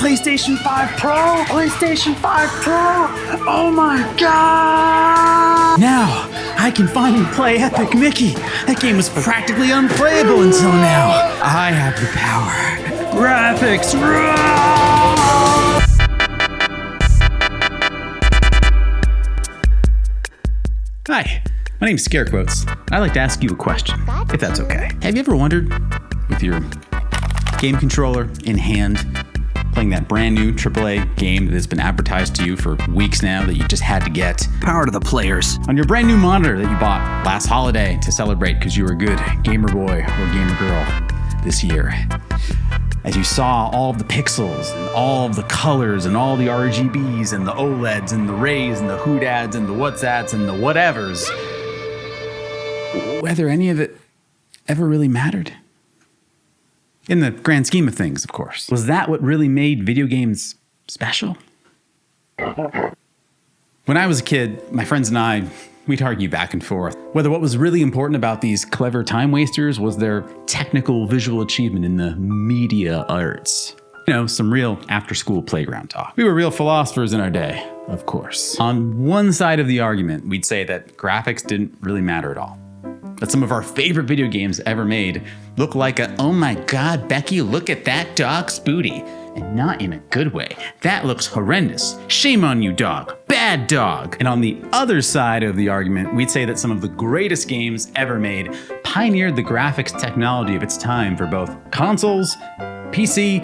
PlayStation 5 Pro? PlayStation 5 Pro? Oh my god! Now, I can finally play Epic Mickey. That game was practically unplayable until now. I have the power. Graphics raw! Hi, my name's ScareQuotes. I'd like to ask you a question, if that's okay. Have you ever wondered, with your game controller in hand, playing that brand new AAA game that has been advertised to you for weeks now that you just had to get? Power to the players. On your brand new monitor that you bought last holiday to celebrate because you were a good gamer boy or gamer girl this year. As you saw all of the pixels and all of the colors and all the RGBs and the OLEDs and the rays and the hoodads and the whatsats and the whatevers, whether any of it ever really mattered. In the grand scheme of things, of course. Was that what really made video games special? When I was a kid, my friends and I, we'd argue back and forth whether what was really important about these clever time wasters was their technical visual achievement in the media arts. You know, some real after-school playground talk. We were real philosophers in our day, of course. On one side of the argument, we'd say that graphics didn't really matter at all. That some of our favorite video games ever made look like a, oh my god, Becky, look at that dog's booty. And not in a good way. That looks horrendous. Shame on you, dog. Bad dog. And on the other side of the argument, we'd say that some of the greatest games ever made pioneered the graphics technology of its time for both consoles, PC,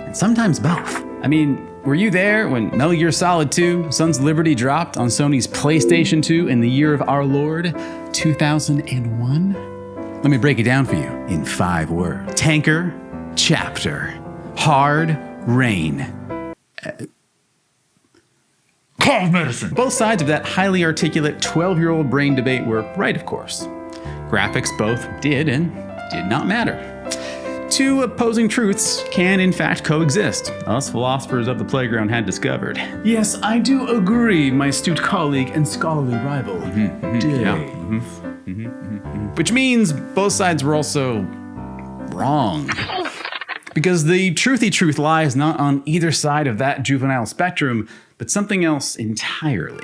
and sometimes both. I mean, were you there when Metal Gear Solid 2, Sons of Liberty dropped on Sony's PlayStation 2 in the year of our Lord, 2001? Let me break it down for you in 5 words. Tanker, chapter. Hard rain. Cough medicine. Both sides of that highly articulate 12-year-old brain debate were right, of course. Graphics both did and did not matter. Two opposing truths can in fact coexist, us philosophers of the playground had discovered. Yes, I do agree, my astute colleague and scholarly rival, Dave. Which means both sides were also wrong. Because the truthy truth lies not on either side of that juvenile spectrum, but something else entirely.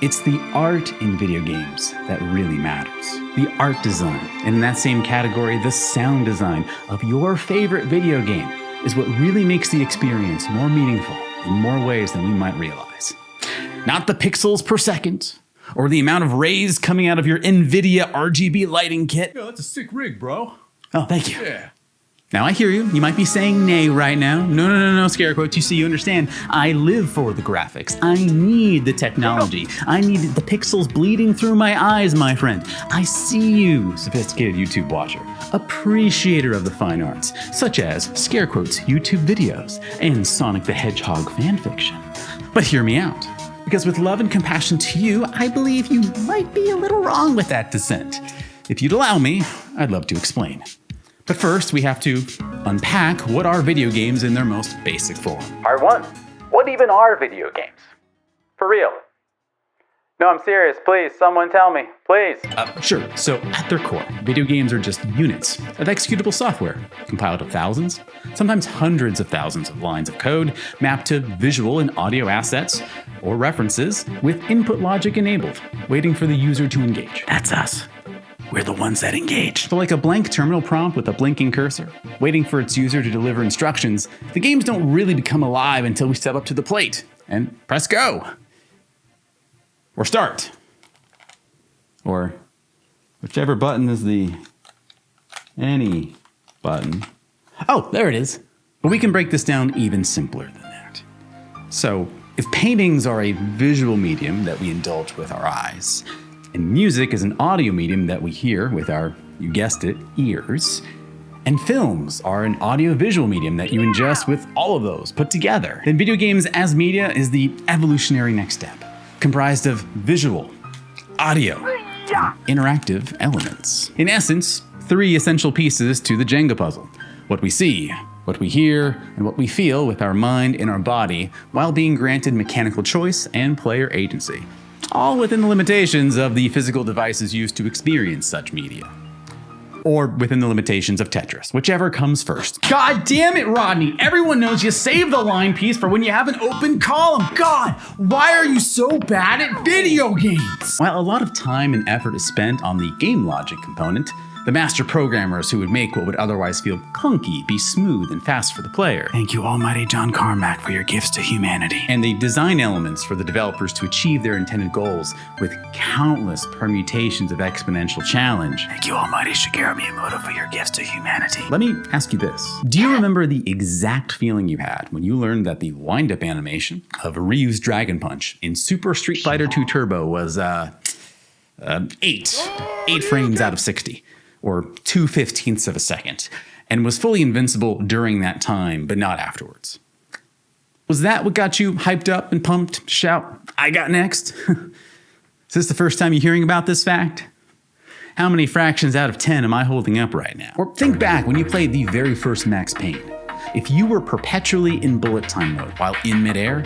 It's the art in video games that really matters. The art design, and in that same category, the sound design of your favorite video game is what really makes the experience more meaningful in more ways than we might realize. Not the pixels per second, or the amount of rays coming out of your NVIDIA RGB lighting kit. Yo, that's a sick rig, bro. Oh, thank you. Yeah. Now I hear you. You might be saying nay right now. No, ScareQuotes. You see, you understand. I live for the graphics. I need the technology. I need the pixels bleeding through my eyes, my friend. I see you, sophisticated YouTube watcher, appreciator of the fine arts, such as ScareQuotes YouTube videos and Sonic the Hedgehog fanfiction. But hear me out. Because with love and compassion to you, I believe you might be a little wrong with that dissent. If you'd allow me, I'd love to explain. But first, we have to unpack what are video games in their most basic form. Part 1. What even are video games? For real. No, I'm serious. Please, someone tell me. Please. Sure. So at their core, video games are just units of executable software compiled of thousands, sometimes hundreds of thousands of lines of code mapped to visual and audio assets or references with input logic enabled, waiting for the user to engage. That's us. We're the ones that engage. So like a blank terminal prompt with a blinking cursor, waiting for its user to deliver instructions, the games don't really become alive until we step up to the plate and press go. Or start. Or whichever button is the any button. Oh, there it is. But we can break this down even simpler than that. So if paintings are a visual medium that we indulge with our eyes, and music is an audio medium that we hear with our, you guessed it, ears. And films are an audio-visual medium that you ingest with all of those put together. Then video games as media is the evolutionary next step, comprised of visual, audio, interactive elements. In essence, 3 essential pieces to the Jenga puzzle: what we see, what we hear, and what we feel with our mind and our body, while being granted mechanical choice and player agency. All within the limitations of the physical devices used to experience such media. Or within the limitations of Tetris, whichever comes first. God damn it, Rodney! Everyone knows you save the line piece for when you have an open column. God, why are you so bad at video games? While a lot of time and effort is spent on the game logic component, the master programmers who would make what would otherwise feel clunky be smooth and fast for the player. Thank you, almighty John Carmack, for your gifts to humanity. And the design elements for the developers to achieve their intended goals with countless permutations of exponential challenge. Thank you, almighty Shigeru Miyamoto, for your gifts to humanity. Let me ask you this. Do you remember the exact feeling you had when you learned that the wind-up animation of Ryu's Dragon Punch in Super Street Fighter II Turbo was 8 frames out of 60? Or 2/15 of a second, and was fully invincible during that time, but not afterwards? Was that what got you hyped up and pumped to shout, "I got next"? Is this the first time you're hearing about this fact? How many fractions out of 10 am I holding up right now? Or think back when you played the very first Max Payne. If you were perpetually in bullet time mode while in midair,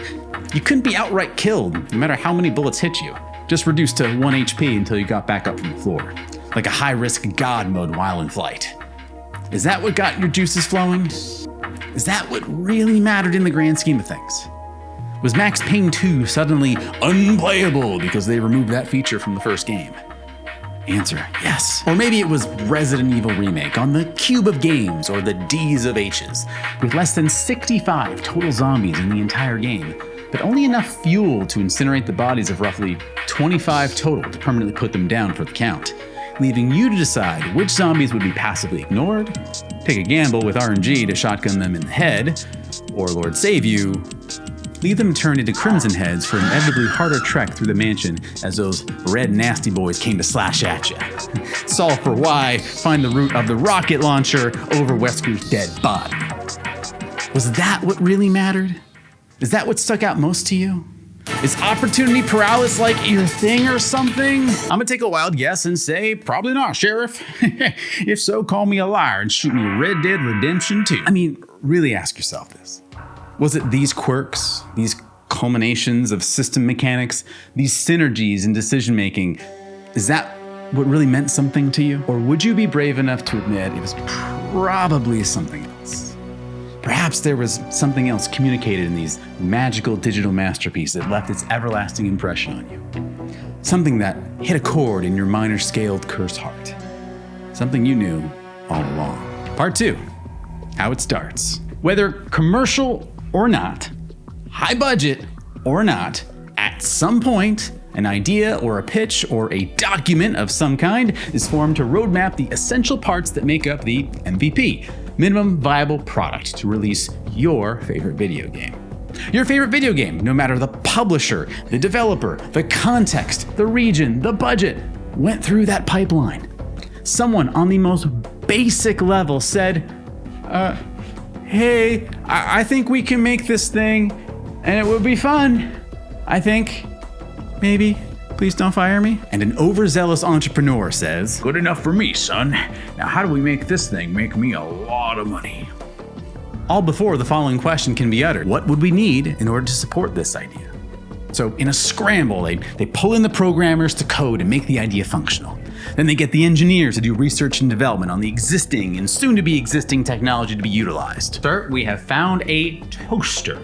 you couldn't be outright killed, no matter how many bullets hit you. Just reduced to 1 HP until you got back up from the floor. Like a high-risk God mode while in flight. Is that what got your juices flowing? Is that what really mattered in the grand scheme of things? Was Max Payne 2 suddenly unplayable because they removed that feature from the first game? Answer, yes. Or maybe it was Resident Evil Remake on the cube of games, or the D's of H's, with less than 65 total zombies in the entire game, but only enough fuel to incinerate the bodies of roughly 25 total to permanently put them down for the count, leaving you to decide which zombies would be passively ignored, take a gamble with RNG to shotgun them in the head, or Lord save you, leave them turned into Crimson Heads for an inevitably harder trek through the mansion as those red nasty boys came to slash at you. Solve for why, find the root of the rocket launcher over Wesker's dead body. Was that what really mattered? Is that what stuck out most to you? Is opportunity paralysis like your thing or something? I'm gonna take a wild guess and say, probably not, Sheriff. If so, call me a liar and shoot me Red Dead Redemption 2. I mean, really ask yourself this. Was it these quirks, these culminations of system mechanics, these synergies in decision-making? Is that what really meant something to you? Or would you be brave enough to admit it was probably something else? Perhaps there was something else communicated in these magical digital masterpieces that left its everlasting impression on you. Something that hit a chord in your minor-scaled cursed heart. Something you knew all along. Part 2, how it starts. Whether commercial or not, high budget or not, at some point, an idea or a pitch or a document of some kind is formed to roadmap the essential parts that make up the MVP, minimum viable product, to release your favorite video game. Your favorite video game, no matter the publisher, the developer, the context, the region, the budget, went through that pipeline. Someone on the most basic level said, hey, I think we can make this thing and it would be fun. I think, maybe, please don't fire me. And an overzealous entrepreneur says, good enough for me, son. Now how do we make this thing make me a lot of money? All before the following question can be uttered. What would we need in order to support this idea? So in a scramble, they pull in the programmers to code and make the idea functional. Then they get the engineers to do research and development on the existing and soon-to-be existing technology to be utilized. Sir, we have found a toaster.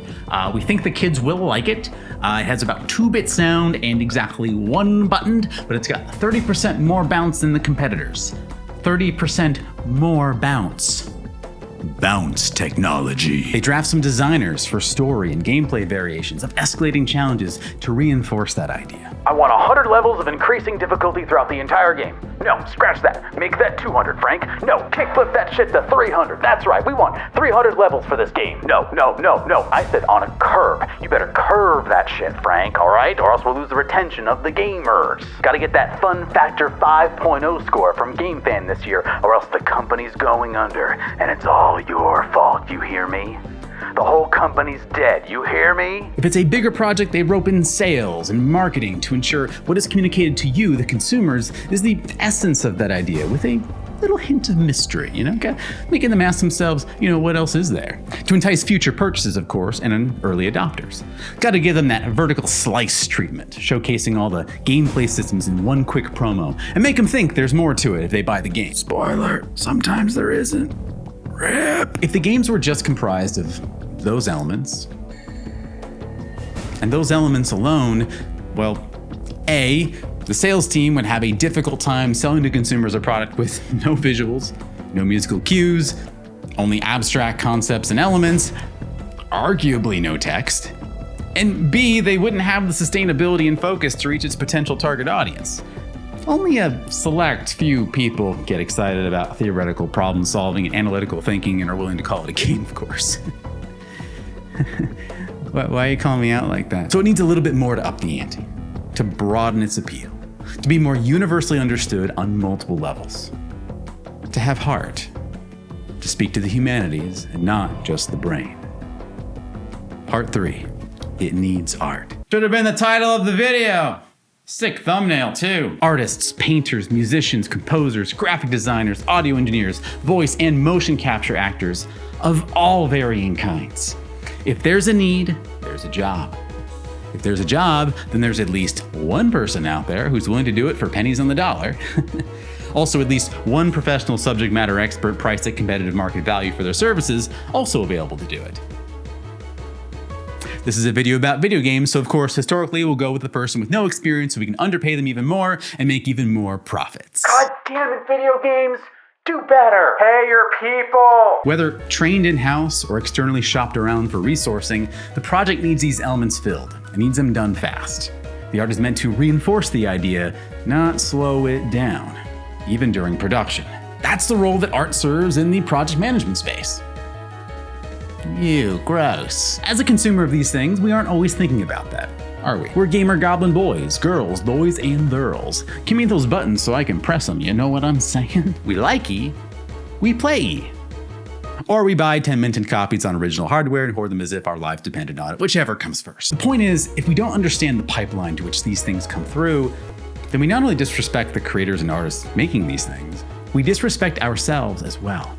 We think the kids will like it. It has about 2-bit sound and exactly 1 button, but it's got 30% more bounce than the competitors. 30% more bounce. Bounce technology. They draft some designers for story and gameplay variations of escalating challenges to reinforce that idea. I want 100 levels of increasing difficulty throughout the entire game. No, scratch that. Make that 200, Frank. No, kickflip that shit to 300. That's right, we want 300 levels for this game. No. I said on a curve. You better curve that shit, Frank, all right? Or else we'll lose the retention of the gamers. Gotta get that Fun Factor 5.0 score from GameFan this year, or else the company's going under, and it's all your fault, you hear me? the whole company's dead, you hear me? If it's a bigger project, they rope in sales and marketing to ensure what is communicated to you, the consumers, is the essence of that idea with a little hint of mystery, making them ask themselves, what else is there? To entice future purchases, of course, and early adopters. Gotta give them that vertical slice treatment, showcasing all the gameplay systems in one quick promo, and make them think there's more to it if they buy the game. Spoiler, sometimes there isn't. RIP. If the games were just comprised of those elements, and those elements alone, well, A, the sales team would have a difficult time selling to consumers a product with no visuals, no musical cues, only abstract concepts and elements, arguably no text. And B, they wouldn't have the sustainability and focus to reach its potential target audience. Only a select few people get excited about theoretical problem solving and analytical thinking and are willing to call it a game, of course. Why are you calling me out like that? So it needs a little bit more to up the ante, to broaden its appeal, to be more universally understood on multiple levels, to have heart, to speak to the humanities and not just the brain. Part 3, it needs art. Should have been the title of the video. Sick thumbnail too. Artists, painters, musicians, composers, graphic designers, audio engineers, voice and motion capture actors of all varying kinds. If there's a need, there's a job. If there's a job, then there's at least one person out there who's willing to do it for pennies on the dollar. Also, at least one professional subject matter expert priced at competitive market value for their services, also available to do it. This is a video about video games, so of course, historically, we'll go with the person with no experience so we can underpay them even more and make even more profits. God damn it, video games! Do better! Pay your people! Whether trained in-house or externally shopped around for resourcing, the project needs these elements filled. It needs them done fast. The art is meant to reinforce the idea, not slow it down, even during production. That's the role that art serves in the project management space. Ew, gross. As a consumer of these things, we aren't always thinking about that, are we? We're gamer goblin boys, girls, boys, and thirls. Give me those buttons so I can press them, you know what I'm saying? We like-y, we play-y. Or we buy 10 minted copies on original hardware and hoard them as if our lives depended on it, whichever comes first. The point is, if we don't understand the pipeline to which these things come through, then we not only disrespect the creators and artists making these things, we disrespect ourselves as well.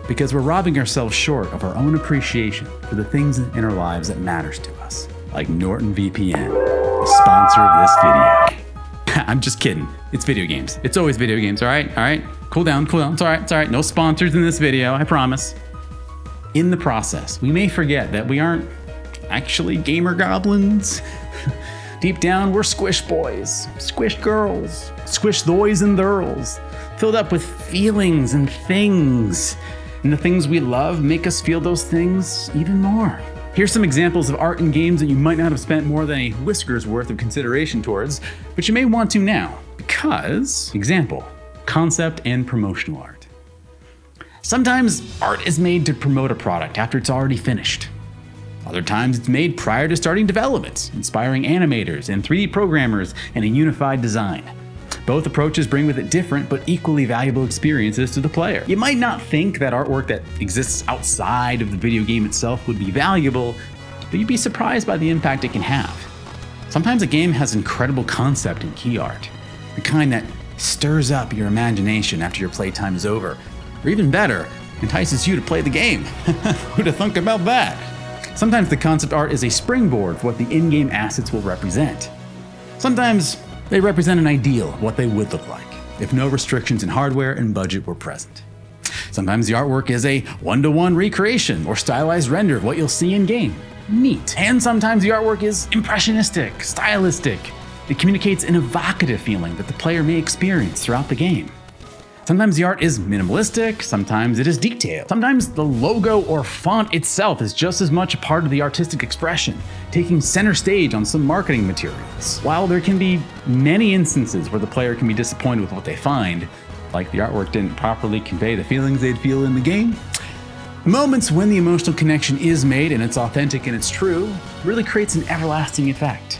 Because we're robbing ourselves short of our own appreciation for the things in our lives that matters to us. Like NortonVPN, the sponsor of this video. I'm just kidding. It's video games. It's always video games, all right? All right? Cool down. It's all right. No sponsors in this video, I promise. In the process, we may forget that we aren't actually gamer goblins. Deep down, we're Squishboyz, SquishGirlz, SwuishThoyz and Thirlz, filled up with feelings and things. And the things we love make us feel those things even more. Here's some examples of art in games that you might not have spent more than a whisker's worth of consideration towards, but you may want to now, because, example, concept and promotional art. Sometimes art is made to promote a product after it's already finished. Other times it's made prior to starting development, inspiring animators and 3D programmers in a unified design. Both approaches bring with it different but equally valuable experiences to the player. You might not think that artwork that exists outside of the video game itself would be valuable, but you'd be surprised by the impact it can have. Sometimes a game has incredible concept and key art, the kind that stirs up your imagination after your playtime is over, or even better, entices you to play the game. Who'd have thunk about that? Sometimes the concept art is a springboard for what the in-game assets will represent. Sometimes they represent an ideal of what they would look like if no restrictions in hardware and budget were present. Sometimes the artwork is a one-to-one recreation or stylized render of what you'll see in game. Neat. And sometimes the artwork is impressionistic, stylistic. It communicates an evocative feeling that the player may experience throughout the game. Sometimes the art is minimalistic, sometimes it is detailed. Sometimes the logo or font itself is just as much a part of the artistic expression, taking center stage on some marketing materials. While there can be many instances where the player can be disappointed with what they find, like the artwork didn't properly convey the feelings they'd feel in the game, moments when the emotional connection is made and it's authentic and it's true really creates an everlasting effect.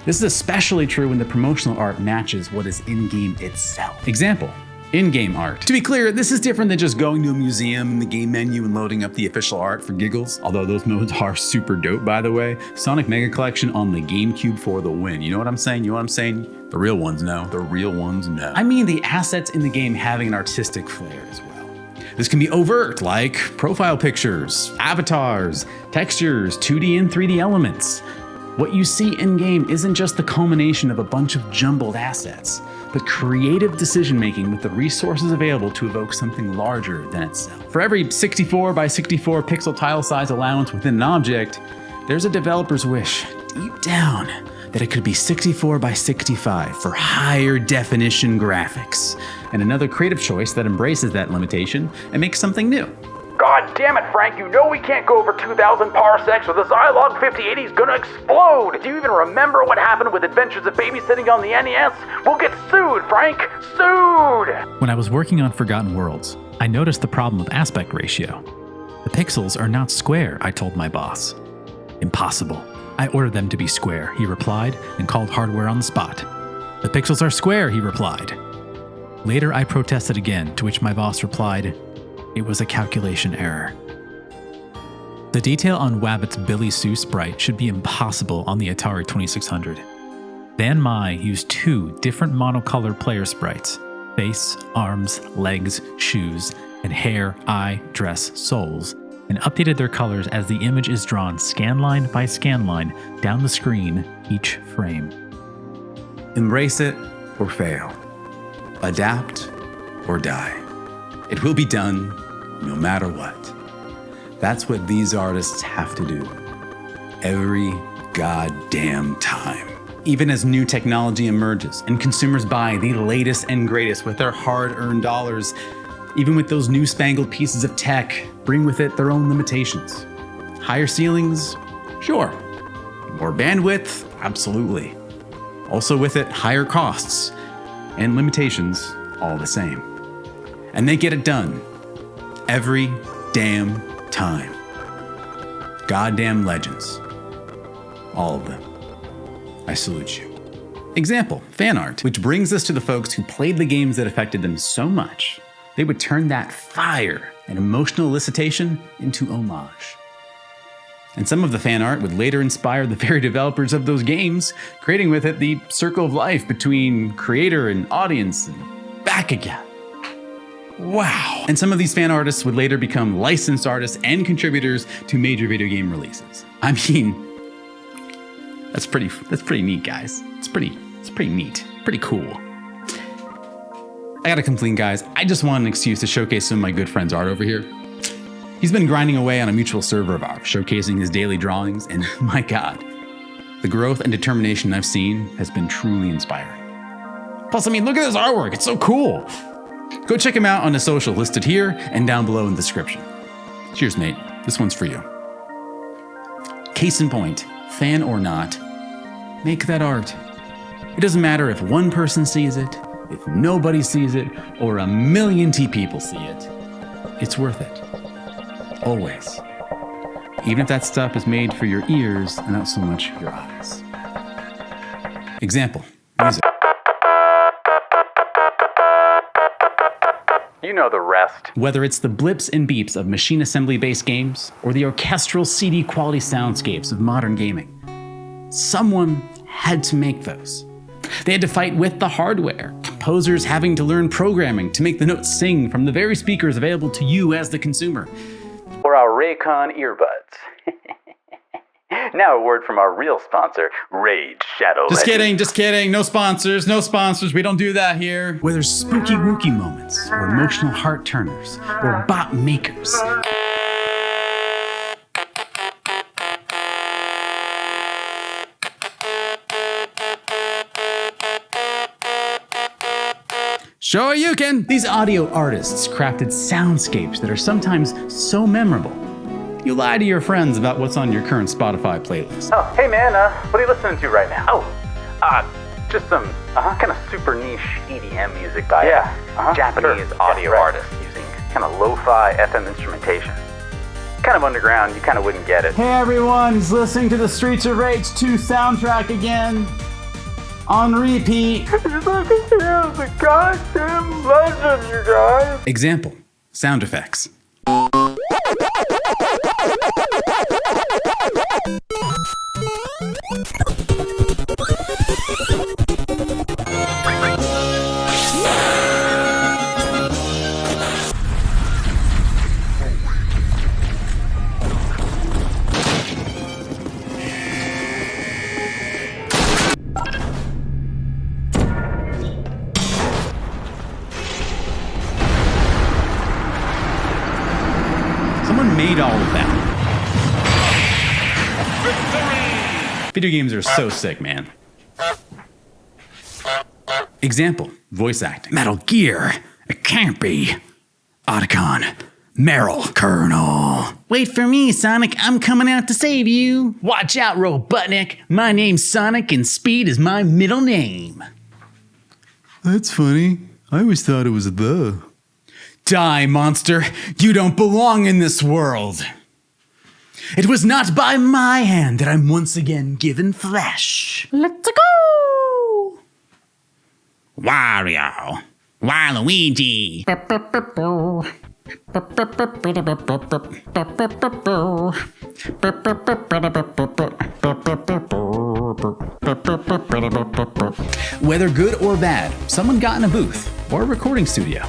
This is especially true when the promotional art matches what is in-game itself. Example, in-game art. To be clear, this is different than just going to a museum in the game menu and loading up the official art for giggles, although those modes are super dope, by the way. Sonic Mega Collection on the GameCube for the win. You know what I'm saying? You know what I'm saying? The real ones know. The real ones know. I mean the assets in the game having an artistic flair as well. This can be overt, like profile pictures, avatars, textures, 2D and 3D elements. What you see in-game isn't just the culmination of a bunch of jumbled assets, but creative decision-making with the resources available to evoke something larger than itself. For every 64 by 64 pixel tile size allowance within an object, there's a developer's wish, deep down, that it could be 64 by 65 for higher definition graphics, and another creative choice that embraces that limitation and makes something new. God damn it, Frank, you know we can't go over 2,000 parsecs or the Zilog 5080 is gonna explode! Do you even remember what happened with Adventures of Babysitting on the NES? We'll get sued, Frank! Sued! When I was working on Forgotten Worlds, I noticed the problem of aspect ratio. The pixels are not square, I told my boss. Impossible. I ordered them to be square, he replied, and called hardware on the spot. The pixels are square, he replied. Later, I protested again, to which my boss replied, it was a calculation error. The detail on Wabbit's Billy Sue sprite should be impossible on the Atari 2600. Van Mai used 2 different monocolor player sprites, face, arms, legs, shoes, and hair, eye, dress, soles, and updated their colors as the image is drawn scanline by scanline down the screen each frame. Embrace it or fail. Adapt or die. It will be done no matter what. That's what these artists have to do every goddamn time. Even as new technology emerges and consumers buy the latest and greatest with their hard-earned dollars, even with those new-spangled pieces of tech, bring with it their own limitations. Higher ceilings? Sure. More bandwidth? Absolutely. Also with it, higher costs and limitations all the same. And they get it done every damn time. Goddamn legends. All of them. I salute you. Example, fan art, which brings us to the folks who played the games that affected them so much, they would turn that fire and emotional elicitation into homage. And some of the fan art would later inspire the very developers of those games, creating with it the circle of life between creator and audience and back again. Wow. And some of these fan artists would later become licensed artists and contributors to major video game releases. I mean, that's pretty neat, guys. It's pretty neat. Pretty cool. I gotta complain, guys. I just want an excuse to showcase some of my good friend's art over here. He's been grinding away on a mutual server of ours, showcasing his daily drawings, and my God, the growth and determination I've seen has been truly inspiring. Plus, I mean, look at this artwork. It's so cool. Go check him out on the social listed here and down below in the description. Cheers, mate. This one's for you. Case in point, fan or not, make that art. It doesn't matter if one person sees it, if nobody sees it, or 1,000,000 people see it. It's worth it. Always. Even if that stuff is made for your ears and not so much your eyes. Example, music. You know the rest. Whether it's the blips and beeps of machine assembly-based games or the orchestral CD quality soundscapes of modern gaming, someone had to make those. They had to fight with the hardware, composers having to learn programming to make the notes sing from the very speakers available to you as the consumer. Or our Raycon earbuds. Now a word from our real sponsor, Raid Shadow Just Legends. kidding. No sponsors. We don't do that here. Whether spooky wookie moments, or emotional heart turners, or bot makers. Sure you can! These audio artists crafted soundscapes that are sometimes so memorable. You lie to your friends about what's on your current Spotify playlist. Oh, hey man, what are you listening to right now? Just some kind of super niche EDM music by Japanese audio artists using kind of lo-fi FM instrumentation. Kind of underground, you kind of wouldn't get it. Hey everyone, he's listening to the Streets of Rage 2 soundtrack again. on repeat. He's like a goddamn legend, you guys. Example, sound effects. Someone made all of that. Video games are so sick, man. Example, voice acting. Metal Gear, it can't be. Otacon, Meryl, Colonel. Wait for me, Sonic, I'm coming out to save you. Watch out, Robotnik. My name's Sonic and Speed is my middle name. That's funny. I always thought it was the. Die, monster! You don't belong in this world! It was not by my hand that I'm once again given flesh. Let's go! Wario. Waluigi. Whether good or bad, someone got in a booth or a recording studio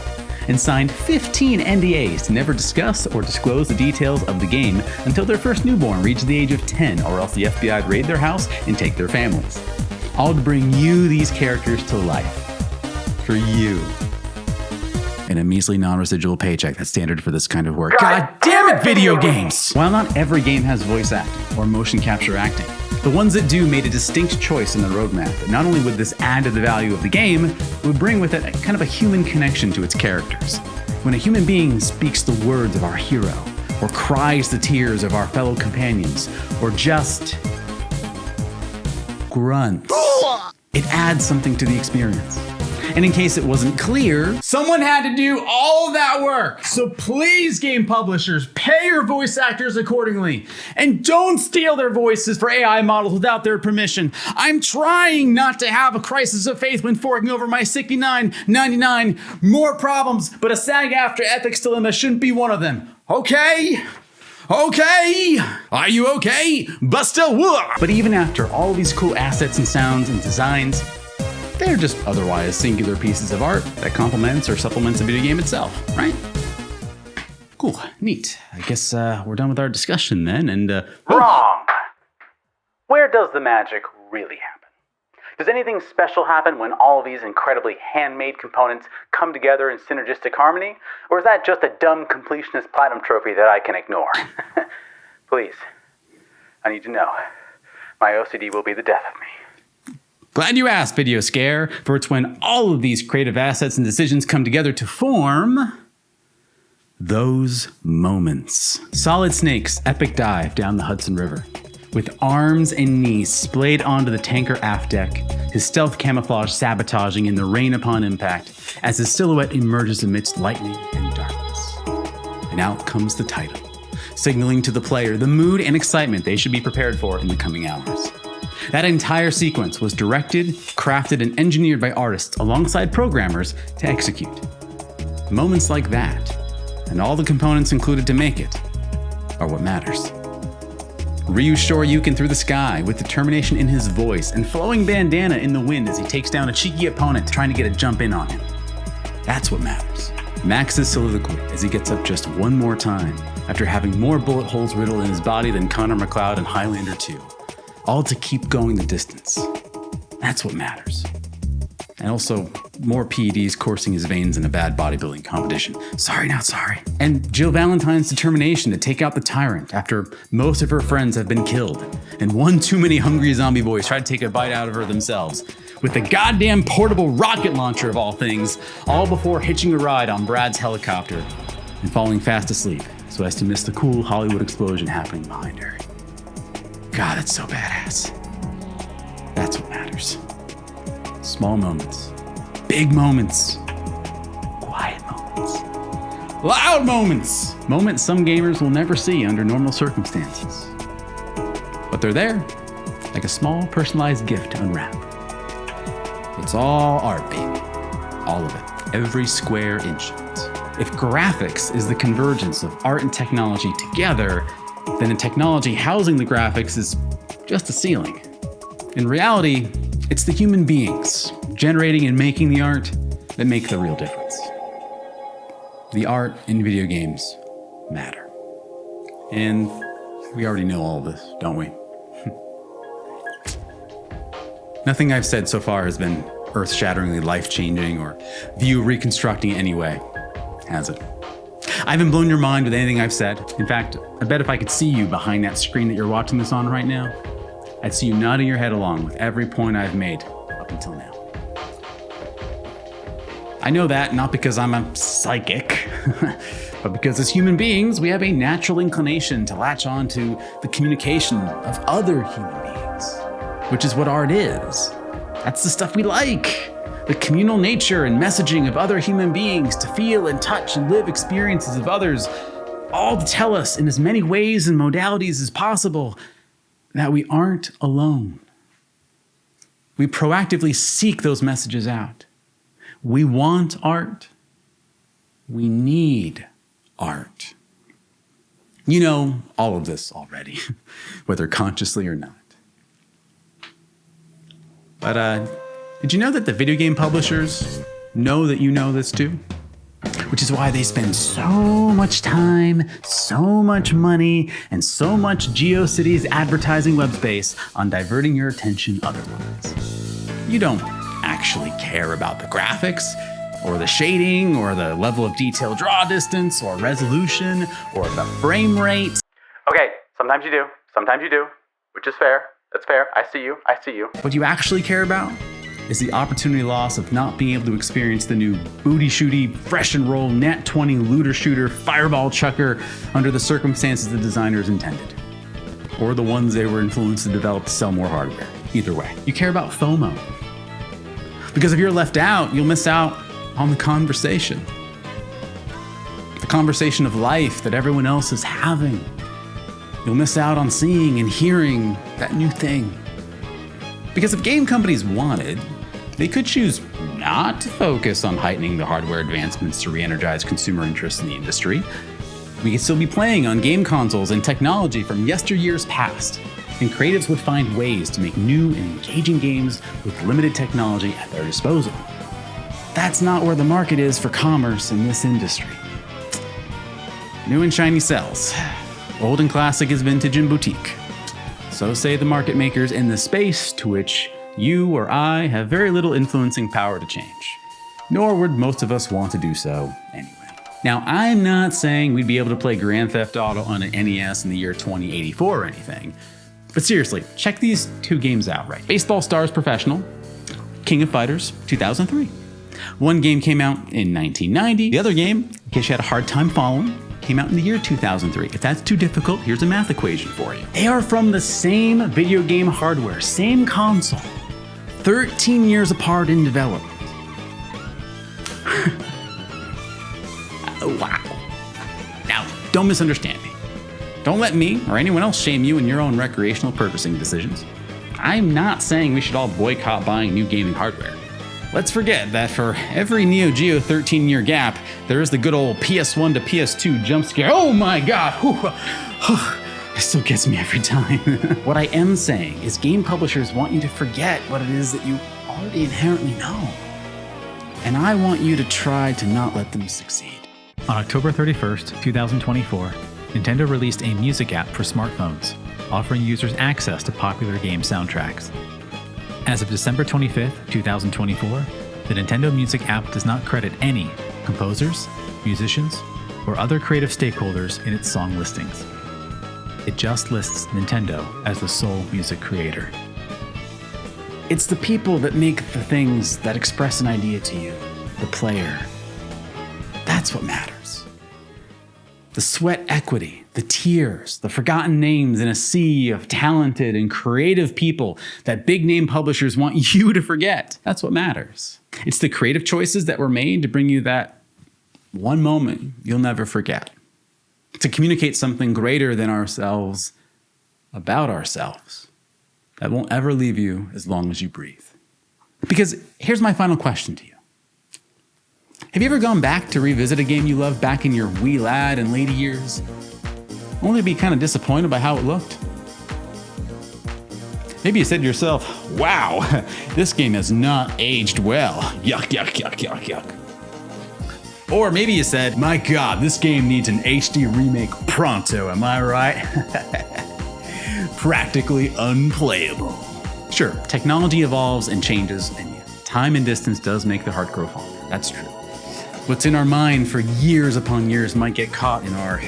and signed 15 NDAs to never discuss or disclose the details of the game until their first newborn reached the age of 10, or else the FBI would raid their house and take their families. All to bring you these characters to life. For you. And a measly non-residual paycheck that's standard for this kind of work. God damn it, video games! While not every game has voice acting or motion capture acting, the ones that do made a distinct choice in the roadmap that not only would this add to the value of the game, it would bring with it a kind of a human connection to its characters. When a human being speaks the words of our hero, or cries the tears of our fellow companions, or just grunts, it adds something to the experience. And in case it wasn't clear, someone had to do all of that work. So please, game publishers, pay your voice actors accordingly. And don't steal their voices for AI models without their permission. I'm trying not to have a crisis of faith when forking over my $69.99 more problems, but a SAG-AFTRA ethics dilemma shouldn't be one of them. Okay? Okay? Are you okay? Busta Woo! But even after all these cool assets and sounds and designs, they're just otherwise singular pieces of art that complements or supplements a video game itself, right? Cool, neat. I guess we're done with our discussion then, and Wrong! Where does the magic really happen? Does anything special happen when all of these incredibly handmade components come together in synergistic harmony? Or is that just a dumb completionist platinum trophy that I can ignore? Please, I need to know. My OCD will be the death of me. glad you asked, Video Scare, for it's when all of these creative assets and decisions come together to form those moments. Solid Snake's epic dive down the Hudson River, with arms and knees splayed onto the tanker aft deck, his stealth camouflage sabotaging in the rain upon impact as his silhouette emerges amidst lightning and darkness. And out comes the title, signaling to the player the mood and excitement they should be prepared for in the coming hours. That entire sequence was directed, crafted, and engineered by artists alongside programmers to execute. Moments like that, and all the components included to make it, are what matters. Ryu Shoryuken through the sky with determination in his voice and flowing bandana in the wind as he takes down a cheeky opponent trying to get a jump in on him. That's what matters. Max's soliloquy as he gets up just one more time after having more bullet holes riddled in his body than Connor McLeod in Highlander 2. All to keep going the distance. That's what matters. And also, more PEDs coursing his veins in a bad bodybuilding competition. Sorry, not sorry. And Jill Valentine's determination to take out the tyrant after most of her friends have been killed, and one too many hungry zombie boys try to take a bite out of her themselves, with the goddamn portable rocket launcher of all things, all before hitching a ride on Brad's helicopter and falling fast asleep so as to miss the cool Hollywood explosion happening behind her. God, that's so badass. That's what matters. Small moments, big moments, quiet moments, loud moments, moments some gamers will never see under normal circumstances. But they're there, like a small personalized gift to unwrap. It's all art, baby. All of it. Every square inch of it. If graphics is the convergence of art and technology together, then the technology housing the graphics is just a ceiling. In reality, it's the human beings generating and making the art that make the real difference. The art in video games matter. And we already know all of this, don't we? Nothing I've said so far has been earth-shatteringly life-changing or view-reconstructing in any way, has it? I haven't blown your mind with anything I've said. In fact, I bet if I could see you behind that screen that you're watching this on right now, I'd see you nodding your head along with every point I've made up until now. I know that not because I'm a psychic, but because as human beings, we have a natural inclination to latch on to the communication of other human beings, which is what art is. That's the stuff we like. The communal nature and messaging of other human beings to feel and touch and live experiences of others, all to tell us in as many ways and modalities as possible that we aren't alone. We proactively seek those messages out. We want art. We need art. You know all of this already, whether consciously or not. But did you know that the video game publishers know that you know this too? Which is why they spend so much time, so much money, and so much GeoCities advertising web space on diverting your attention otherwise. You don't actually care about the graphics, or the shading, or the level of detail draw distance, or resolution, or the frame rate. Okay, sometimes you do, which is fair. That's fair. I see you. What you actually care about is the opportunity loss of not being able to experience the new booty shooty, fresh and roll, nat 20 looter shooter, fireball chucker under the circumstances the designers intended. Or the ones they were influenced to develop to sell more hardware. Either way, you care about FOMO. Because if you're left out, you'll miss out on the conversation. The conversation of life that everyone else is having. You'll miss out on seeing and hearing that new thing. Because if game companies wanted, they could choose not to focus on heightening the hardware advancements to re-energize consumer interest in the industry. We could still be playing on game consoles and technology from yesteryears past, and creatives would find ways to make new and engaging games with limited technology at their disposal. That's not where the market is for commerce in this industry. New and shiny sells. Old and classic is vintage and boutique. So say the market makers in the space to which you or I have very little influencing power to change. Nor would most of us want to do so anyway. Now, I'm not saying we'd be able to play Grand Theft Auto on an NES in the year 2084 or anything. But seriously, check these two games out, right? Baseball Stars Professional, King of Fighters, 2003. One game came out in 1990. The other game, in case you had a hard time following, came out in the year 2003. If that's too difficult, here's a math equation for you. They are from the same video game hardware, same console, 13 years apart in development. Wow. Now, don't misunderstand me. Don't let me or anyone else shame you in your own recreational purchasing decisions. I'm not saying we should all boycott buying new gaming hardware. Let's forget that for every Neo Geo 13-year gap, there is the good old PS1 to PS2 jump scare. Oh my God! It still gets me every time. What I am saying is game publishers want you to forget what it is that you already inherently know. And I want you to try to not let them succeed. On October 31st, 2024, Nintendo released a music app for smartphones, offering users access to popular game soundtracks. As of December 25th, 2024, the Nintendo Music app does not credit any composers, musicians, or other creative stakeholders in its song listings. It just lists Nintendo as the sole music creator. It's the people that make the things that express an idea to you, the player. That's what matters. The sweat equity, the tears, the forgotten names in a sea of talented and creative people that big name publishers want you to forget. That's what matters. It's the creative choices that were made to bring you that one moment you'll never forget. To communicate something greater than ourselves about ourselves that won't ever leave you as long as you breathe. Because here's my final question to you. Have you ever gone back to revisit a game you loved back in your wee lad and lady years, only to be kind of disappointed by how it looked? Maybe you said to yourself, wow, this game has not aged well. Yuck, yuck, yuck, yuck, yuck. Or maybe you said, my God, this game needs an HD remake pronto, am I right? Practically unplayable. Sure, technology evolves and changes, and time and distance does make the heart grow fonder. That's true. What's in our mind for years upon years might get caught in our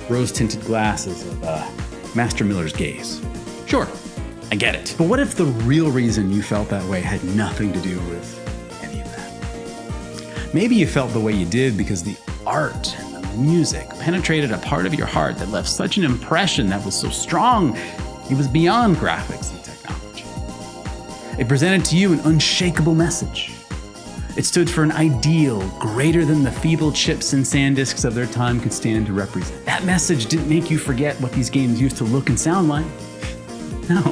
rose-tinted glasses of Master Miller's gaze. Sure, I get it. But what if the real reason you felt that way had nothing to do with any of that? Maybe you felt the way you did because the art and the music penetrated a part of your heart that left such an impression that was so strong, it was beyond graphics and technology. It presented to you an unshakable message. It stood for an ideal greater than the feeble chips and SanDisks of their time could stand to represent. That message didn't make you forget what these games used to look and sound like. No.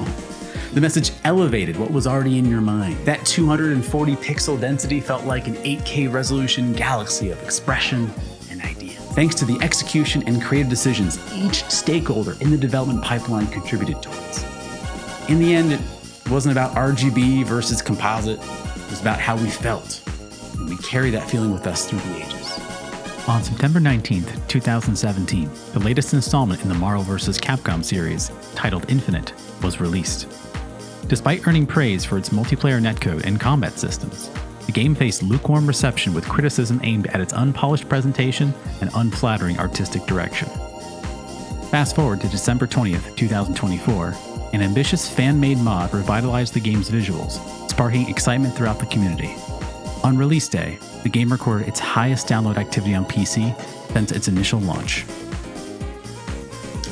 The message elevated what was already in your mind. That 240 pixel density felt like an 8K resolution galaxy of expression and idea. Thanks to the execution and creative decisions each stakeholder in the development pipeline contributed towards. In the end, it wasn't about RGB versus composite. It was about how we felt. And we carry that feeling with us through the ages. On September 19th, 2017, the latest installment in the Marvel vs. Capcom series, titled Infinite, was released. Despite earning praise for its multiplayer netcode and combat systems, the game faced lukewarm reception with criticism aimed at its unpolished presentation and unflattering artistic direction. Fast forward to December 20th, 2024, an ambitious fan-made mod revitalized the game's visuals, sparking excitement throughout the community. On release day, the game recorded its highest download activity on PC since its initial launch.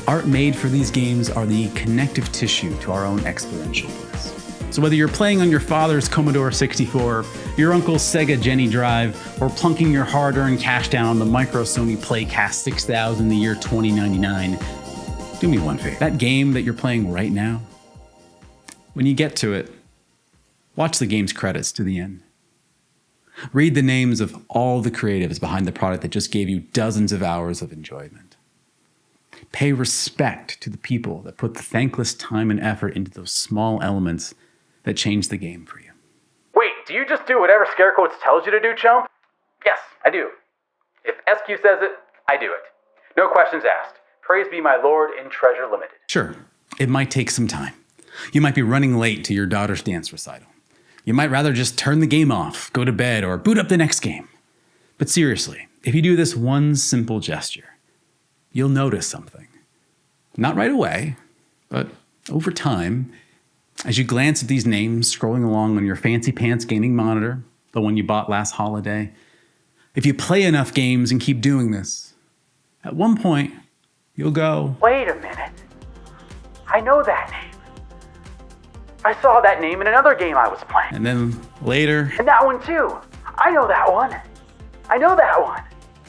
Art made for these games are the connective tissue to our own experiential bliss. So whether you're playing on your father's Commodore 64, your uncle's Sega Jenny Drive, or plunking your hard-earned cash down on the Micro Sony Playcast 6000 in the year 2099, do me one favor. That game that you're playing right now, when you get to it, watch the game's credits to the end. Read the names of all the creatives behind the product that just gave you dozens of hours of enjoyment. Pay respect to the people that put the thankless time and effort into those small elements that change the game for you. Wait, do you just do whatever ScareQuotes tells you to do, chump? Yes, I do. If SQ says it, I do it. No questions asked. Praise be my Lord in Treasure Limited. Sure, it might take some time. You might be running late to your daughter's dance recital. You might rather just turn the game off, go to bed, or boot up the next game. But seriously, if you do this one simple gesture, you'll notice something. Not right away, but over time, as you glance at these names scrolling along on your fancy pants gaming monitor, the one you bought last holiday, if you play enough games and keep doing this, at one point, you'll go, wait a minute. I know that name. I saw that name in another game I was playing. and then later, And that one too. I know that one. I know that one.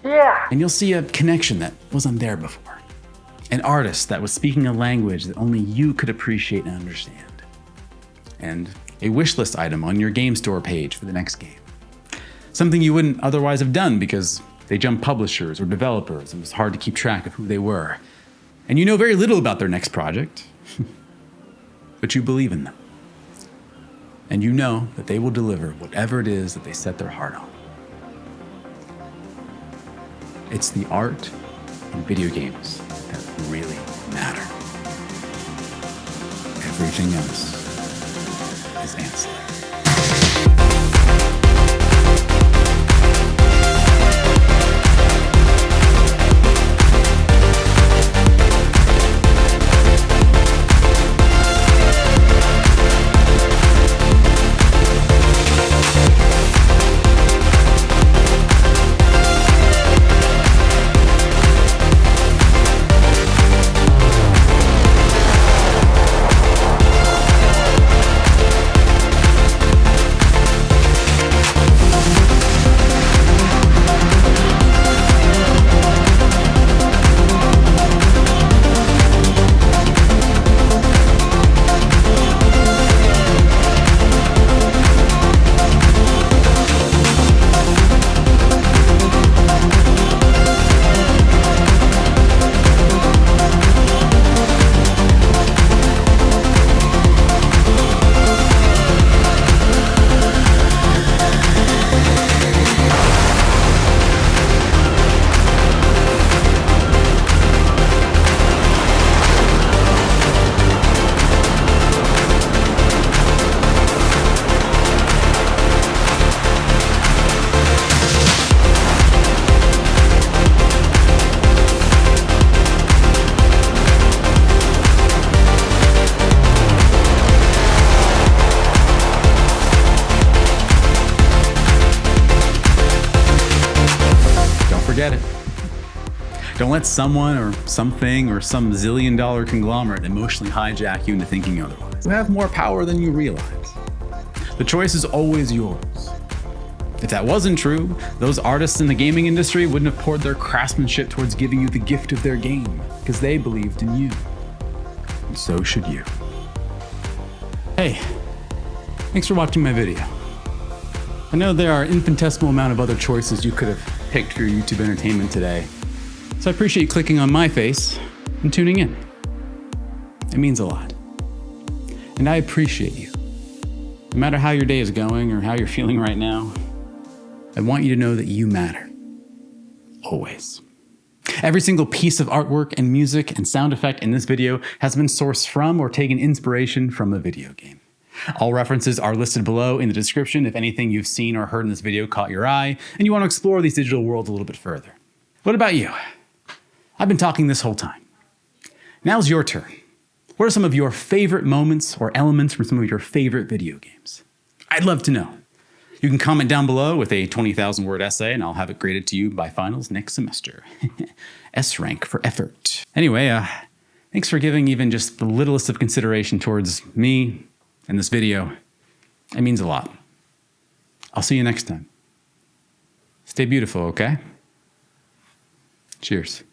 Yeah. and you'll see a connection that wasn't there before. An artist that was speaking a language that only you could appreciate and understand. And a wishlist item on your game store page for the next game. Something you wouldn't otherwise have done because they jumped publishers or developers and it was hard to keep track of who they were. And you know very little about their next project, but you believe in them. And you know that they will deliver whatever it is that they set their heart on. It's the art in video games that really matter. Everything else is ancillary. Don't let someone or something or some zillion-dollar conglomerate emotionally hijack you into thinking otherwise. They have more power than you realize. The choice is always yours. If that wasn't true, those artists in the gaming industry wouldn't have poured their craftsmanship towards giving you the gift of their game, because they believed in you. And so should you. Hey, thanks for watching my video. I know there are infinitesimal amount of other choices you could have picked for your YouTube entertainment today, so I appreciate you clicking on my face and tuning in. It means a lot. And I appreciate you. No matter how your day is going or how you're feeling right now, I want you to know that you matter. Always. Every single piece of artwork and music and sound effect in this video has been sourced from or taken inspiration from a video game. All references are listed below in the description if anything you've seen or heard in this video caught your eye and you want to explore these digital worlds a little bit further. What about you? I've been talking this whole time. Now's your turn. What are some of your favorite moments or elements from some of your favorite video games? I'd love to know. You can comment down below with a 20,000 word essay and I'll have it graded to you by finals next semester. S rank for effort. Anyway, thanks for giving even just the littlest of consideration towards me and this video. It means a lot. I'll see you next time. Stay beautiful, okay? Cheers.